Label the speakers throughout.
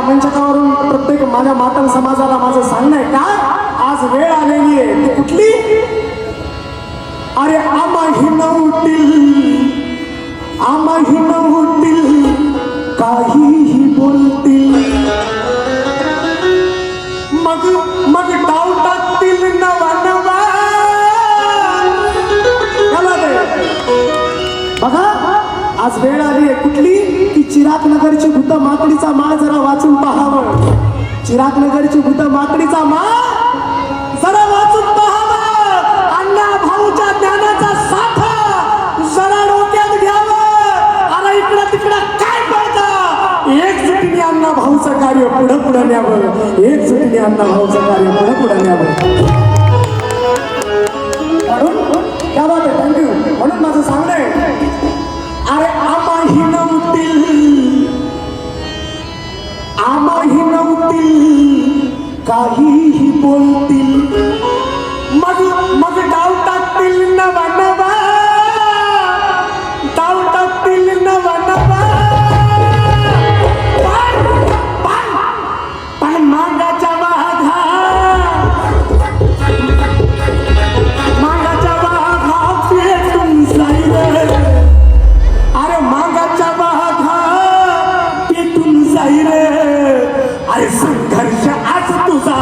Speaker 1: मंचकावरून प्रत्येक माझ्या मातंग समाजाला माझं सांगणं आहे का आज वेळ आलेली आहे ती कुठली अरे आम्हाही नव्हतील काहीही बोलतील मग डाव टाकतील नवा नवा बघा आज वेळ आली आहे कुठली की चिराग नगरची भूत माकडीचा माळ जरा वाचून पाहावं चिराग नगरची भूत माकडीचा माळ जरा वाचून पाहावं अण्णा भाऊच्या ज्ञानाचा साठा जरा डोक्यात घ्यावं अरे इकडं तिकडं काय पळतं एकजुटीने अण्णा भाऊचं कार्य पुढे न्यावं एकजुटीने अण्णा भाऊचं कार्य पुढे न्यावं म्हणून क्या बात आहे थँक्यू म्हणून माझं सांगणं आहे अरे आम्हाही नव्हतील काहीही बोलतील मग डाव टाकतील नवा नवा डाव टाकतील नवा नवा पण मागाच्या वाघा पेटून जाईल अरे मागाच्या वाघा पेटून जाईल अरे संघर्ष आज तुझा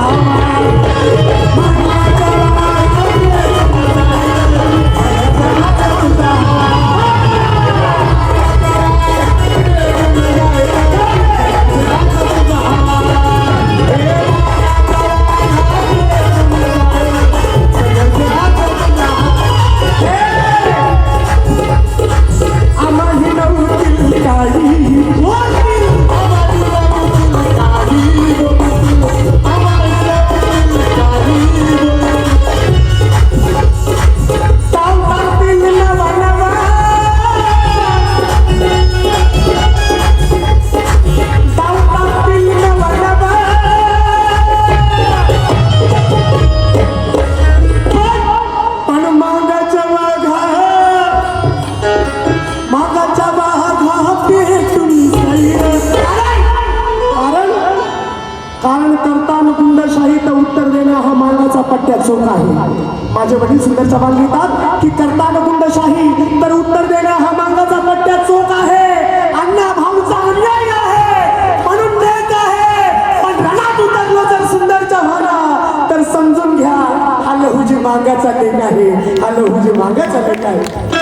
Speaker 1: कारण करताना गुंडशाही तर उत्तर देणं हा मानवाचा पट्ट्या चोख आहे माझे वडील सुंदर चव्हाण लिहितात की करताना गुंडशाही तर उत्तर देणं हा मानवाचा पट्ट्या चोख आहे अण्णा भाऊचा अन्याय आहे म्हणून देत आहे पण रणात उतरलो जर सुंदर चव्हाणा तर समजून घ्या हा लहुजी मागाचा लेख आहे हा लहुजी मागाचा लेख आहे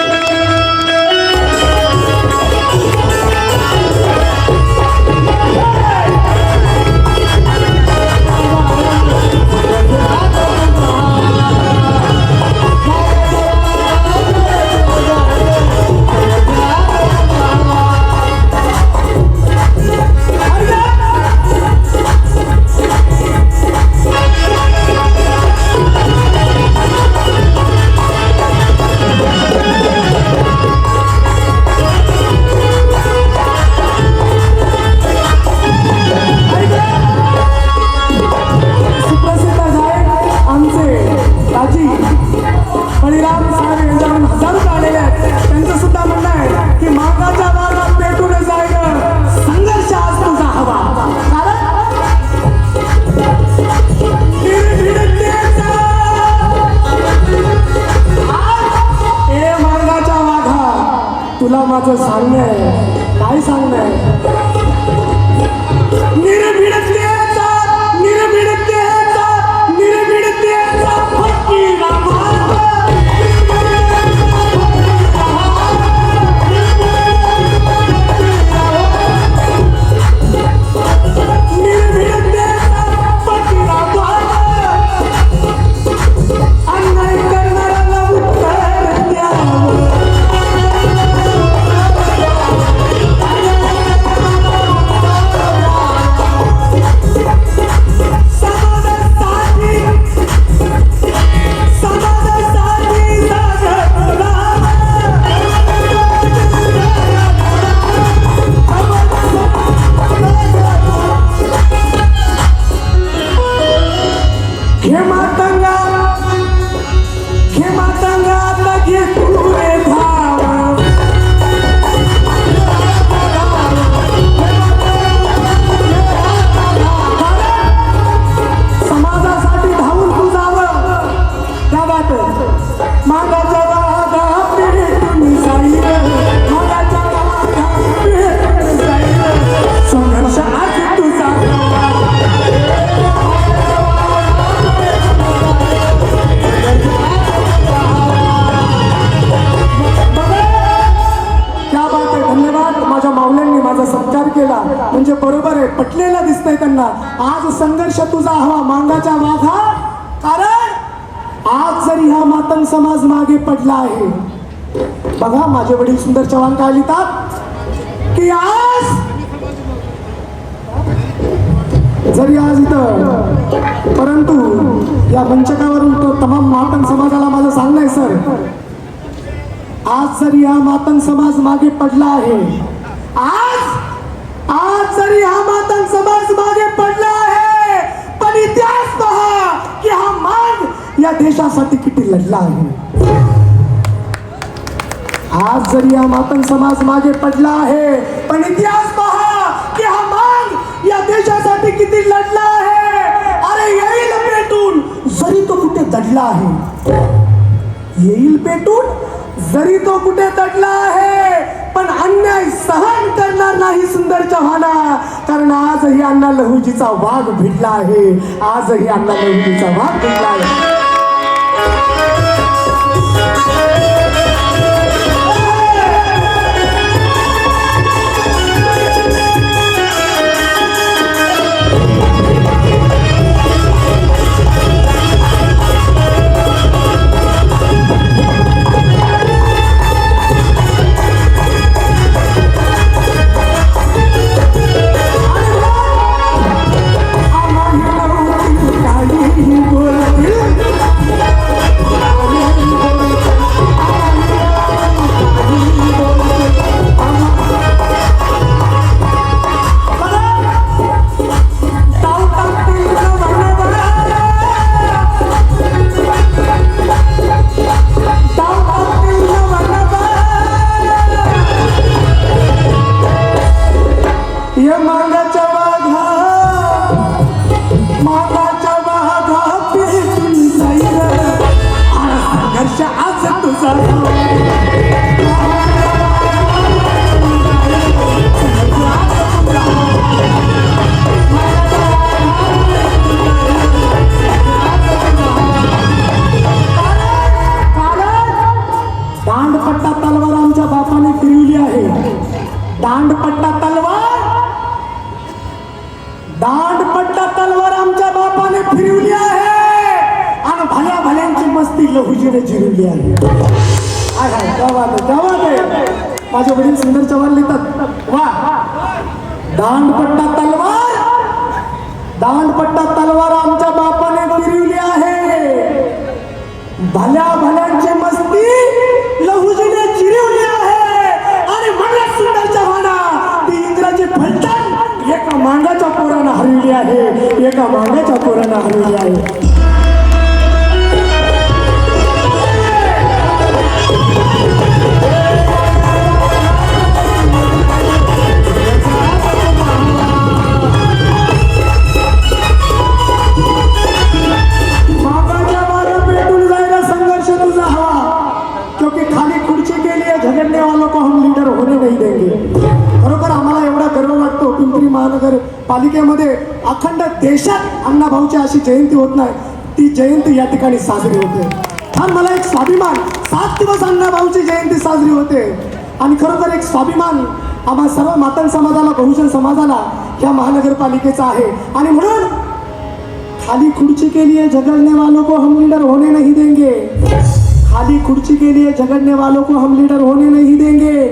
Speaker 1: तुला माझं सांगणं आहे काय सांगणं आहे मांगाच्या वाघा, कारण आज जरी हा मातंग समाज मागे पडला आहे. बघा माझे वडील सुंदर चव्हाण काय लिहितात की आज जरी आज इथं, परंतु या मंचकावरून तो तमाम मातंग समाजाला माझं सांगणं आहे सर, आज जरी हा मातंग समाज मागे पडला आहे, आज जरी हा मातंग समाज मागे पडला आहे, पण इतिहास पहा की हा मांग या देशासाठी किती लढला आहे. आज जरी हा मातंग समाज मागे पडला आहे, पण इतिहास पहा की हा मांग या देशासाठी किती लढला आहे. अरे येईल पेटून जरी तो कुठे दडला आहे, येईल पेटून जरी तो कुठे दडला आहे, पण अन्याय सहन करणार नाही सुंदर चव्हाणा, कारण आजही अण्णा लहुजीचा वाघ भिडला आहे. आजही अण्णा लहुजीचा वाघ भिडला आहे. दांडपट्टा तलवार आमच्या बापाने फिरवली आहे. दांडपट्टा तलवार आमच्या बापाने फिरवली आहे आणि भल्या भल्यांची मस्ती लहुजीने जिरवली आहे. माझे वडील सुंदर चव्हाण लिहितात, वा दांडपट्टा तलवार आमच्या बापाने फिरवली आहे, भल्या भल्यांची मस्ती लहुजीने जिरवली आहे. आणि म्हणलं सुंदर चव्हाणा, ती इंग्रजी फलटण एका मांगाच्या पोरानं हरवली आहे, एका मांगाच्या पोरानं हरवली आहे. झगड़ने वालों को हम लीडर होने नहीं देंगे. खरोखर आम्हाला एवढा गर्व वाटतो, पिंपरी महानगरपालिकेमध्ये अखंड देशात अण्णाभाऊची अशी जयंती होत नाही, ती जयंती या ठिकाणी साजरी होते. फार मला एक स्वाभिमान, 7 दिवस अण्णाभाऊची जयंती साजरी होते. आणि खरोखर एक स्वाभिमान आम्हा सर्व मातंग समाजाला, बहुजन समाजाला या महानगरपालिकेचा आहे. आणि म्हणून खाली खुर्ची के लिए झगड़ने वालों को हम लीडर होने नहीं देंगे, खाली कुर्सी के लिए झगड़ने वालों को हम लीडर होने नहीं देंगे.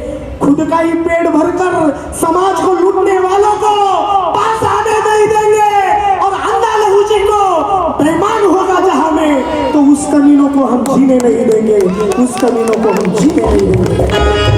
Speaker 1: खुद का ही पेट भरकर समाज को लूटने वालों को पास आने नहीं देंगे. और अण्णा लहुजी को बेईमान होगा जहां में, तो उस कमीनों को हम जीने नहीं देंगे, उस कमीनों को हम जीने नहीं देंगे.